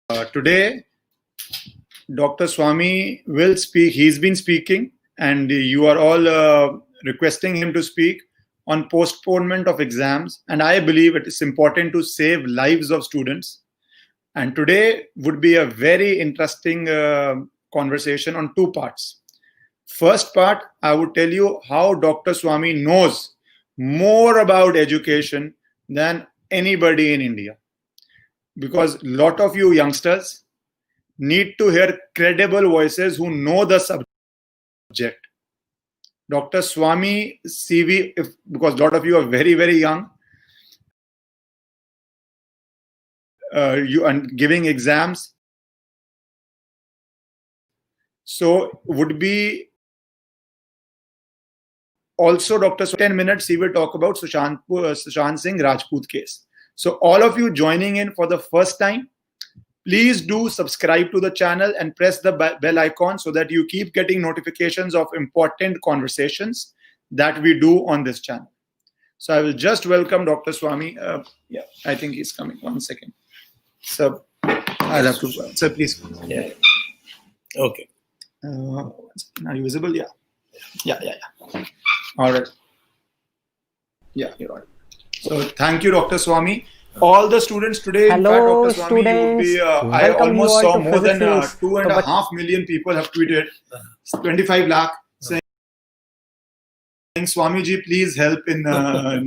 Today, Dr. Swami will speak. He's been speaking, and you are all requesting him to speak on postponement of exams. And I believe it is important to save lives of students. And today would be a very interesting conversation on two parts. First part, I would tell you how Dr. Swami knows more about education than anybody in India. Because a lot of you youngsters need to hear credible voices who know the subject. Dr. Swami CV, because a lot of you are very, very young, you and giving exams. So would be also Dr. 10 minutes he will talk about Sushant Singh Rajput case. So all of you joining in for the first time, please do subscribe to the channel and press the bell icon so that you keep getting notifications of important conversations that we do on this channel. So I will just welcome Dr. Swami. Yeah, I think he's coming. 1 second. So I'll have to. Sir, please. Yeah. Okay. Are you visible? Yeah. Yeah. All right. Yeah, you're right. So thank you, Dr. Swami. All the students today, Hello, in fact, Dr. Swami, you would be, I almost saw more than 2.5 million people have tweeted, 25 lakh, saying, Swamiji, please help in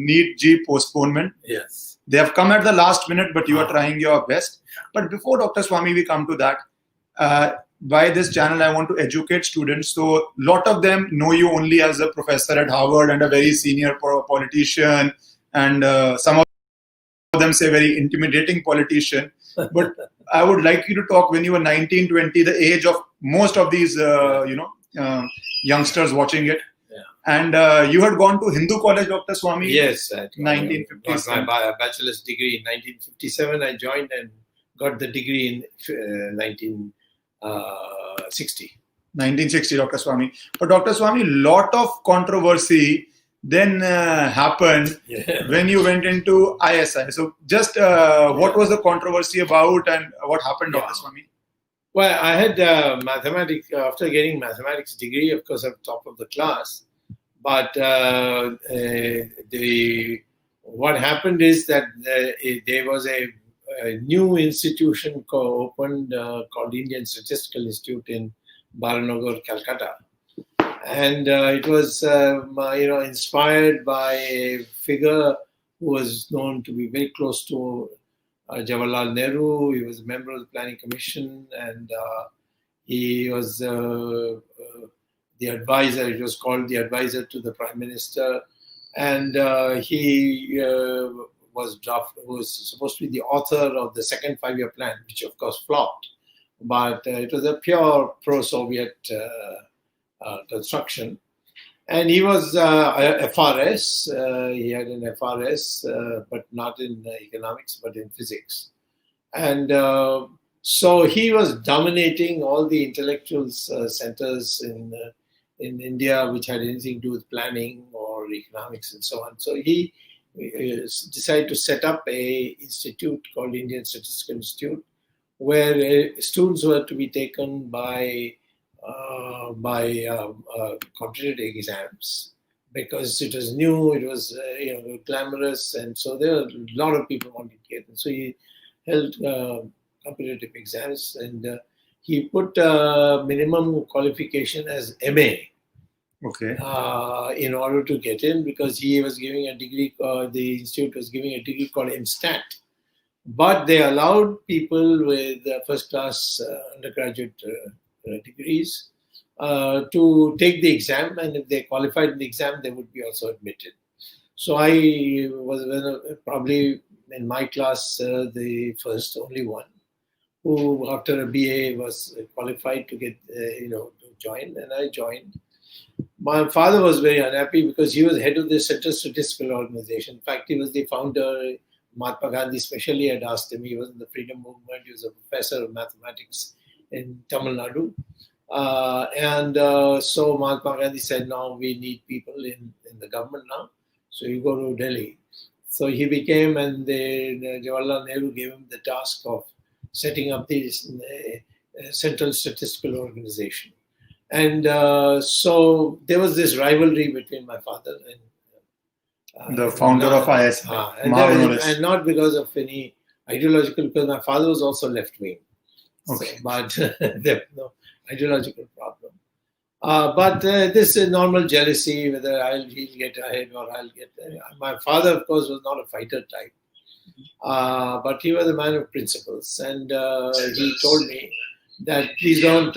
Neet Jee postponement. Yes. They have come at the last minute, but you are trying your best. But before Dr. Swami, we come to that. By this channel, I want to educate students. So a lot of them know you only as a professor at Harvard and a very senior politician, and some of them say very intimidating politician. But I would like you to talk when you were 19, 20, the age of most of these, youngsters watching it. Yeah. And you had gone to Hindu college, Dr. Swami? Yes. 1957. My bachelor's degree in 1957. I joined and got the degree in 1960. 1960, Dr. Swami. But Dr. Swami, lot of controversy then happened when you went into ISI. So just what was the controversy about and what happened, Dr. Swami? Well, I had mathematics, after getting mathematics degree, of course, I'm top of the class. But what happened is that there was a new institution opened called Indian Statistical Institute in Baranagar, Calcutta. And it was, inspired by a figure who was known to be very close to Jawaharlal Nehru. He was a member of the Planning Commission, and he was the advisor. It was called the advisor to the Prime Minister, and he was supposed to be the author of the second five-year plan, which of course flopped. But it was a pure pro-Soviet construction. And he was a FRS. He had an FRS, but not in economics, but in physics. And so he was dominating all the intellectual centers in India, which had anything to do with planning or economics and so on. So he decided to set up a institute called Indian Statistical Institute, where students were to be taken by competitive exams, because it was new, it was glamorous, and so there were a lot of people wanting to get it. So he held competitive exams, and he put minimum qualification as MA. Okay. In order to get in, because he was giving a degree, the institute was giving a degree called MStat. But they allowed people with first-class undergraduate degrees to take the exam, and if they qualified in the exam, they would be also admitted. So I was probably in my class the first, only one, who after a BA was qualified to get, to join, and I joined. My father was very unhappy because he was head of the Central Statistical Organization. In fact, he was the founder. Mahatma Gandhi especially had asked him. He was in the freedom movement. He was a professor of mathematics in Tamil Nadu. So Mahatma Gandhi said, no, we need people in the government now. So you go to Delhi. So he became, and Jawaharlal Nehru gave him the task of setting up this Central Statistical Organization. And so there was this rivalry between my father and the founder of ISI, and not because of any ideological, because my father was also left-wing. Okay. So, but there was no ideological problem. But this is normal jealousy, whether he'll get ahead or I'll get ahead. My father, of course, was not a fighter type, but he was a man of principles, and he told me that please don't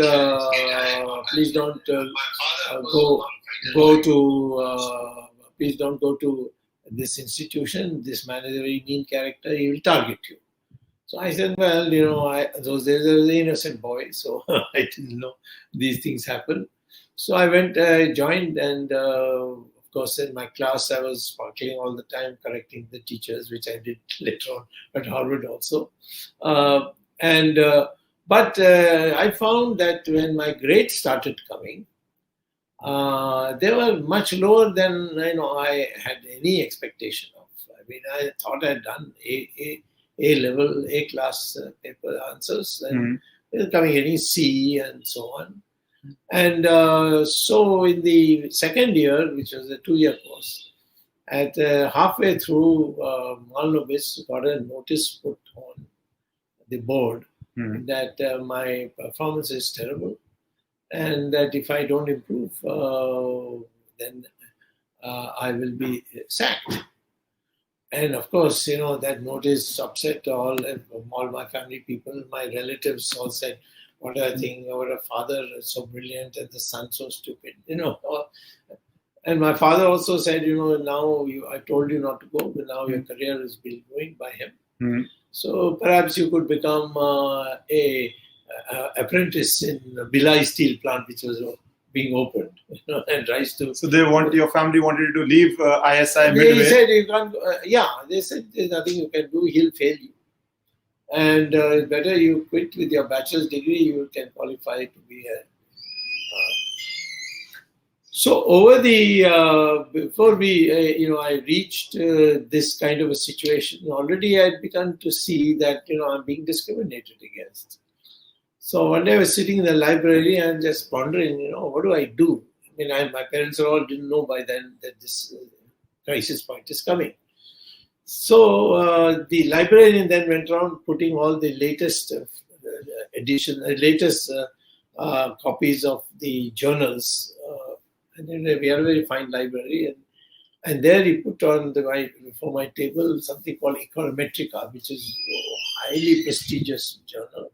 go to this institution. This man is a very mean character. He will target you. So I said, well, those days I was an innocent boy, so I didn't know these things happen. So I went, joined, and of course in my class I was sparkling all the time, correcting the teachers, which I did later on at Harvard also. But I found that when my grades started coming, they were much lower than I had any expectation of. I mean, I thought I had done A-level, A-class paper answers, and coming getting C and so on. And so in the second year, which was a 2-year course, at halfway through, Malnobis got a notice put on the board that my performance is terrible, and that if I don't improve, then I will be sacked. And of course, that notice upset all my family people. My relatives all said, what a thing, what a father so brilliant and the son so stupid, And my father also said, now I told you not to go, but now your career is being ruined by him. So perhaps you could become a apprentice in Bhilai steel plant, which was being opened, and rise to. So your family wanted you to leave ISI midway. They said you can't. They said there's nothing you can do. He'll fail you, and better you quit with your bachelor's degree. You can qualify to be a. So over the before we I reached this kind of a situation, already I had begun to see that I'm being discriminated against. So one day I was sitting in the library and just pondering, what do I do? I mean, my parents all didn't know by then that this crisis point is coming. So the librarian then went around putting all the latest copies of the journals. And then we had a very fine library, and there he put on before my table something called Econometrica, which is a highly prestigious journal.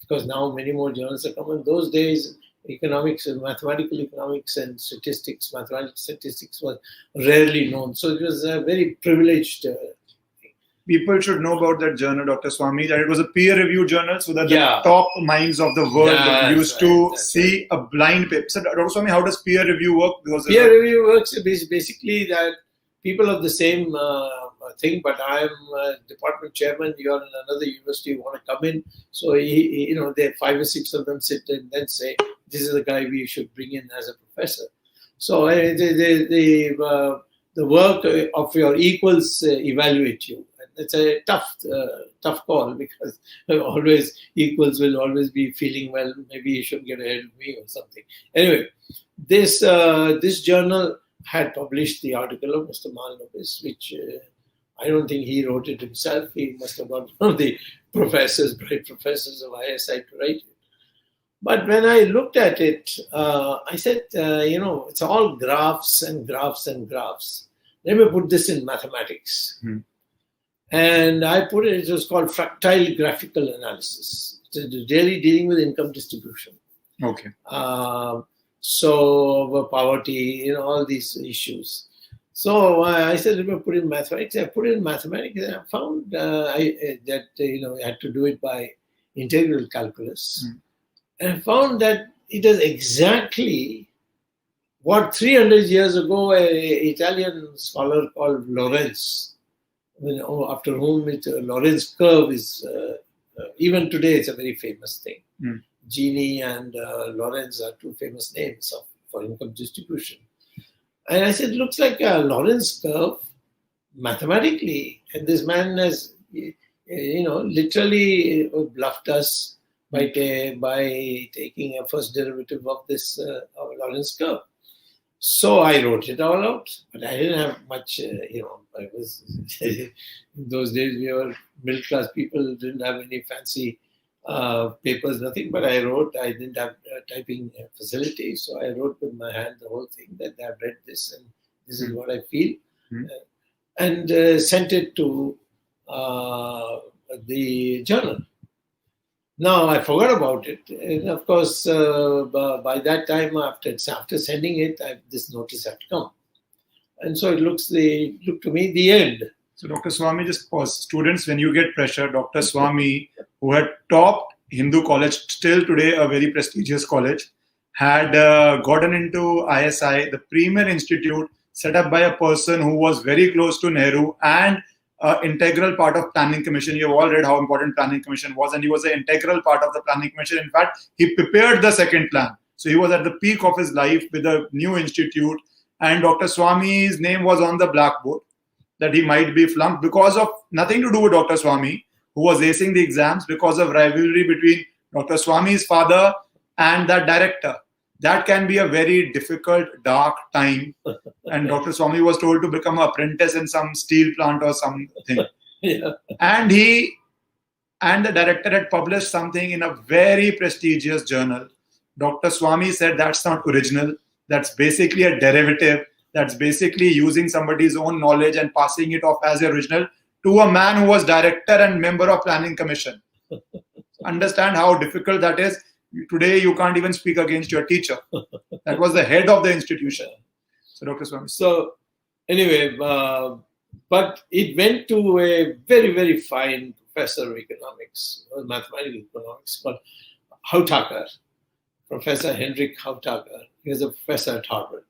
Because now many more journals are coming. Those days, economics and mathematical economics and statistics, mathematical statistics was rarely known. So it was a very privileged thing. People should know about that journal, Dr. Swami, that it was a peer-reviewed journal, so that the top minds of the world used to see a blind paper. So, Dr. Swami, how does peer review work? Because peer review works basically that people of the same thing, but I am department chairman, you are in another university, you want to come in. So, there 5 or 6 of them sit and then say, this is the guy we should bring in as a professor. So, the work of your equals evaluate you. It's a tough call, because always equals will always be feeling, well, maybe you should get ahead of me or something. Anyway, this journal had published the article of Mr. Malnobis, which I don't think he wrote it himself. He must have got one of the bright professors of ISI to write it. But when I looked at it, I said, it's all graphs and graphs and graphs. Let me put this in mathematics. And I put it was called fractile graphical analysis. It's really dealing with income distribution. Okay. So poverty, all these issues. So I said, let me put it in mathematics. I put it in mathematics, and I found that I had to do it by integral calculus. And I found that it is exactly what 300 years ago an Italian scholar called Lorenz, after whom Lorenz curve is, even today it's a very famous thing. Gini and Lorenz are 2 famous names for income distribution. And I said, looks like a Lorenz curve mathematically, and this man has literally bluffed us by taking a first derivative of this Lorentz curve. So I wrote it all out, but I didn't have much, I was, in those days we were middle class people, didn't have any fancy papers, nothing, but I didn't have typing facility, so I wrote with my hand the whole thing that I've read this and this is what I feel, and sent it to the journal. Now I forgot about it, and of course, by that time, after sending it, this notice had come, and so it looked to me the end. So Dr. Swami, just pause. Students, when you get pressure, Dr. Swami, who had topped Hindu college, still today a very prestigious college, had gotten into ISI, the premier institute set up by a person who was very close to Nehru and integral part of planning commission. You have all read how important planning commission was, and he was an integral part of the planning commission. In fact, he prepared the second plan. So he was at the peak of his life with a new institute, and Dr. Swami's name was on the blackboard that he might be flunked because of nothing to do with Dr. Swami, who was acing the exams, because of rivalry between Dr. Swami's father and that director. That can be a very difficult, dark time. And Dr. Swami was told to become an apprentice in some steel plant or something. Yeah. And the director had published something in a very prestigious journal. Dr. Swami said that's not original. That's basically a derivative. That's basically using somebody's own knowledge and passing it off as original to a man who was director and member of planning commission. Understand how difficult that is. Today, you can't even speak against your teacher. That was the head of the institution. So, Dr. Swami. So, anyway, but it went to a very, very fine professor of economics, mathematical economics, called Hautaker, Professor Hendrik Hautaker. He was a professor at Harvard,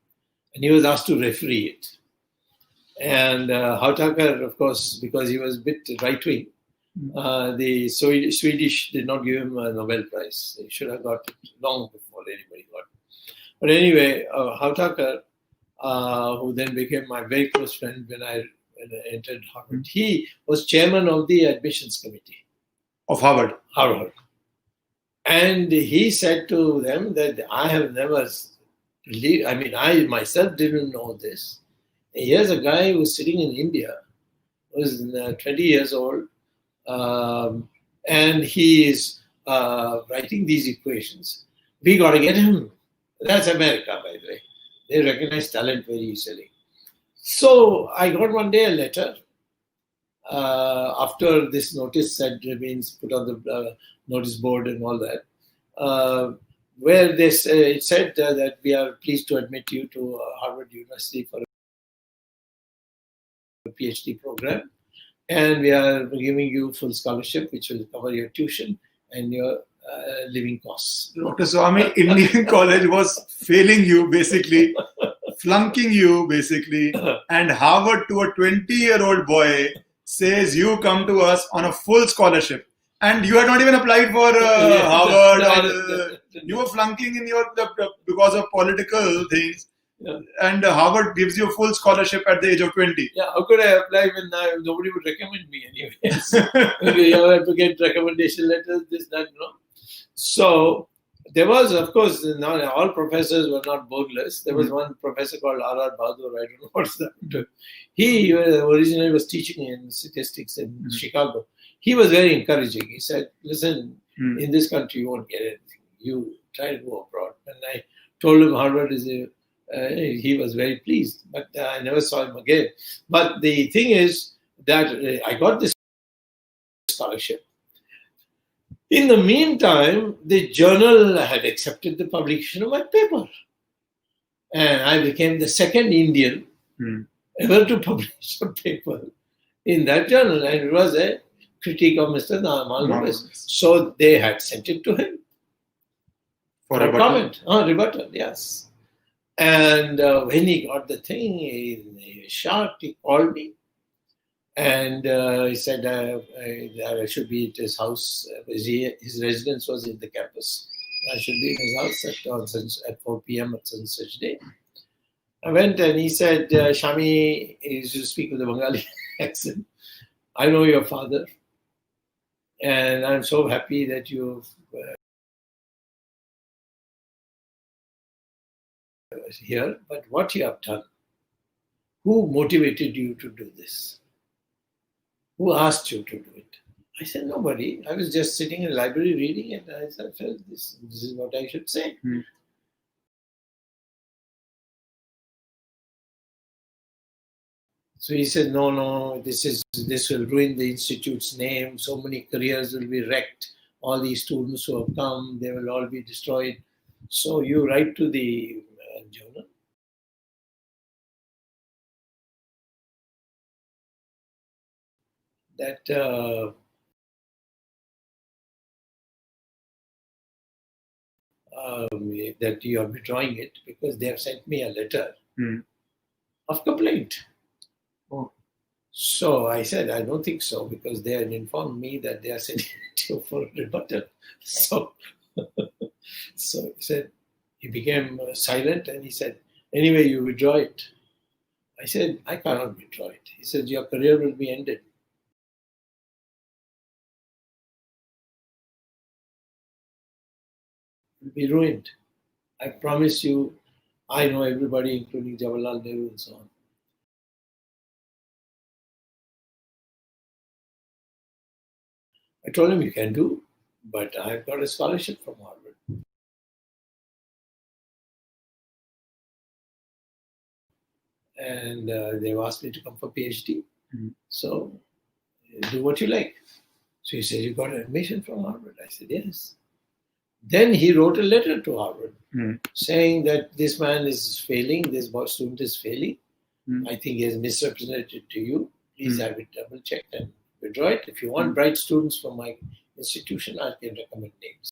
and he was asked to referee it. And Hautaker, of course, because he was a bit right-wing, the Swedish did not give him a Nobel Prize. They should have got it long before anybody got it. But anyway, Hautaker, who then became my very close friend when I entered Harvard, he was chairman of the admissions committee of Harvard. And he said to them that I have never believed, I myself didn't know this. Here's a guy who's sitting in India, who's 20 years old, and he is writing these equations. We got to get him. That's America, by the way. They recognize talent very easily. So I got one day a letter after this notice had been put on the notice board and all that, where it said that we are pleased to admit you to Harvard University for a PhD program. And we are giving you full scholarship, which will cover your tuition and your living costs. Dr. Swami, Indian college was failing you, basically, flunking you, basically. And Harvard, to a 20-year-old boy, says you come to us on a full scholarship. And you had not even applied for Harvard. You were flunking in because of political things. Yeah. And Harvard gives you a full scholarship at the age of 20. Yeah, how could I apply when nobody would recommend me anyways? Maybe I have to get recommendation letters, this, that, So there was, of course, not all professors were not bodeless. There was one professor called R.R. Bahadur, I don't know what's that. He originally was teaching in statistics in Chicago. He was very encouraging. He said, listen, in this country you won't get anything. You try to go abroad. And I told him Harvard is he was very pleased, but I never saw him again. But the thing is that I got this scholarship. In the meantime, the journal had accepted the publication of my paper. And I became the second Indian ever to publish a paper in that journal. And it was a critique of Mr. Malnobis. So they had sent it to him for a comment. Rebuttal, yes. And when he got the thing, he was shocked. He called me. And he said I should be at his house. His residence was in the campus. I should be in his house at 4 p.m. at such day. I went and he said, Shami, he used to speak with a Bengali accent. I know your father. And I'm so happy that you've here. But what you have done, who motivated you to do this? Who asked you to do it? I said, nobody. I was just sitting in the library reading it. I said, this is what I should say. So he said, no, this will ruin the institute's name. So many careers will be wrecked. All these students who have come, they will all be destroyed. So you write to the journal. That that you are withdrawing it because they have sent me a letter of complaint. Oh. So I said, I don't think so, because they had informed me that they are sending it to you for rebuttal. So he said, he became silent and he said, anyway, you withdraw it. I said, I cannot withdraw it. He said, your career will be ended. Will be ruined. I promise you, I know everybody, including Jawaharlal Nehru and so on. I told him, you can do, but I've got a scholarship from Harvard. And they've asked me to come for PhD. So do what you like. So he said, you got an admission from Harvard? I said, yes. Then he wrote a letter to Harvard saying that this man is failing, this student is failing. I think he has misrepresented to you. Please have it double checked and withdraw it. If you want bright students from my institution, I can recommend names.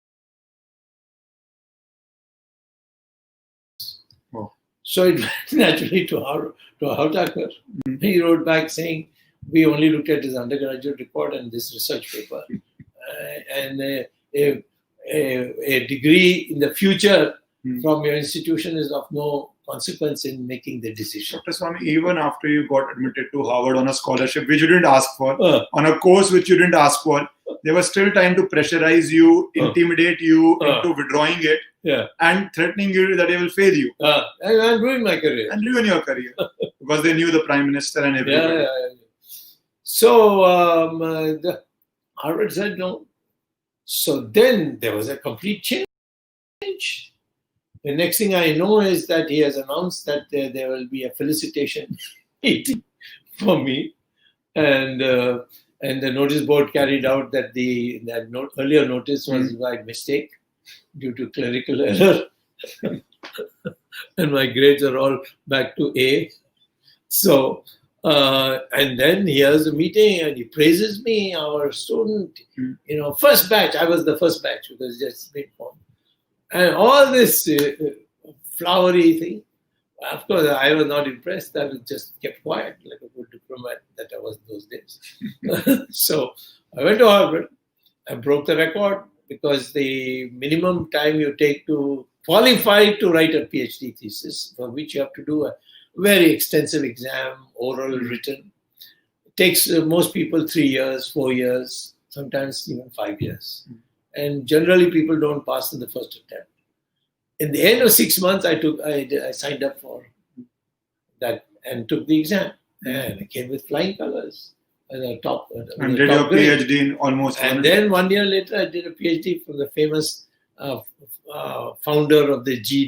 Oh. So it went naturally to Hartakar. He wrote back saying, we only looked at his undergraduate report and this research paper. And a degree in the future from your institution is of no consequence in making the decision. Dr. Swami, even after you got admitted to Harvard on a scholarship which you didn't ask for, on a course which you didn't ask for, there was still time to pressurize you, intimidate you into withdrawing it, and threatening you that they will fail you. And ruin my career. And ruin your career. Because they knew the Prime Minister and everybody. So the Harvard said no. So then there was a complete change. The next thing I know is that he has announced that there will be a felicitation meeting for me, and the notice board carried out that earlier notice was by mistake due to clerical error, and my grades are all back to A. So and then he has a meeting and he praises me, our student, first batch. I was the first batch because just been formed. And all this flowery thing, of course, I was not impressed. I was just kept quiet like a good diplomat that I was those days. So I went to Harvard. I broke the record because the minimum time you take to qualify to write a PhD thesis, for which you have to do a very extensive exam, oral, written. It takes most people 3 years, 4 years, sometimes even 5 years. And generally people don't pass in the first attempt. In the end of 6 months, I signed up for that and took the exam. And I came with flying colors. And did your PhD in almost 1 year. And then 1 year later, I did a PhD from the famous founder of the G